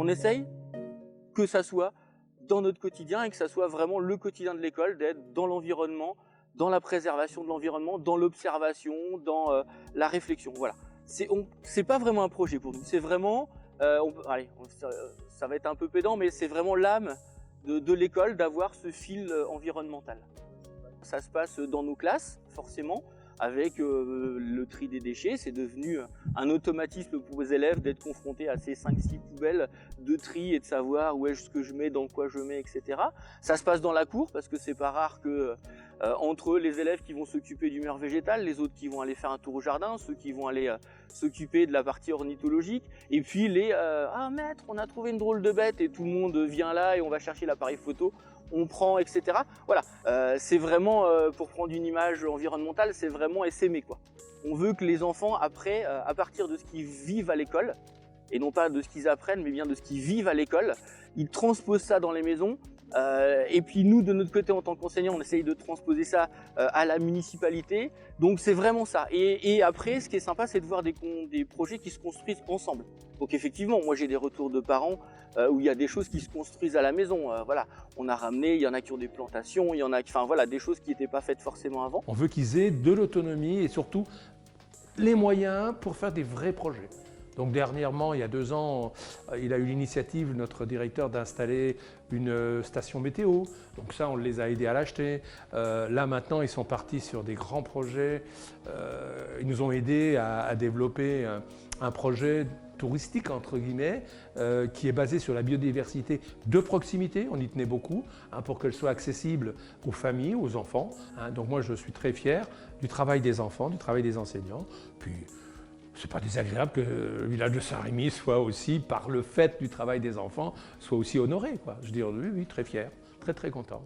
On essaye que ça soit dans notre quotidien et que ça soit vraiment le quotidien de l'école, d'être dans l'environnement, dans la préservation de l'environnement, dans l'observation, dans la réflexion. Voilà. C'est pas vraiment un projet pour nous, c'est vraiment, ça va être un peu pédant, mais c'est vraiment l'âme de l'école d'avoir ce fil environnemental. Ça se passe dans nos classes, forcément, avec le tri des déchets. C'est devenu un automatisme pour les élèves d'être confrontés à ces 5-6 poubelles de tri et de savoir où est-ce que je mets, dans quoi je mets, etc. Ça se passe dans la cour parce que c'est pas rare que entre les élèves qui vont s'occuper du mur végétal, les autres qui vont aller faire un tour au jardin, ceux qui vont aller s'occuper de la partie ornithologique, et puis les ah maître, on a trouvé une drôle de bête, et tout le monde vient là et on va chercher l'appareil photo, on prend, etc. Voilà, c'est vraiment, pour prendre une image environnementale, c'est vraiment essaimer, quoi. On veut que les enfants, après, à partir de ce qu'ils vivent à l'école, et non pas de ce qu'ils apprennent, mais bien de ce qu'ils vivent à l'école, ils transposent ça dans les maisons. Et puis nous, de notre côté, en tant qu'enseignants, on essaye de transposer ça à la municipalité. Donc c'est vraiment ça. Et après, ce qui est sympa, c'est de voir des projets qui se construisent ensemble. Donc effectivement, moi j'ai des retours de parents où il y a des choses qui se construisent à la maison. Voilà, on a ramené, il y en a qui ont des plantations, il y en a, enfin voilà, des choses qui n'étaient pas faites forcément avant. On veut qu'ils aient de l'autonomie et surtout les moyens pour faire des vrais projets. Donc dernièrement, il y a 2 ans, il a eu l'initiative, notre directeur, d'installer une station météo. Donc ça, on les a aidés à l'acheter. Là maintenant, ils sont partis sur des grands projets. Ils nous ont aidés à développer un projet touristique, entre guillemets, qui est basé sur la biodiversité de proximité. On y tenait beaucoup, pour qu'elle soit accessible aux familles, aux enfants. Donc moi, je suis très fier du travail des enfants, du travail des enseignants. Puis, c'est pas désagréable que le village de Saint-Rémy soit aussi, par le fait du travail des enfants, soit aussi honoré, quoi. Je veux dire, oui, très fier, très content.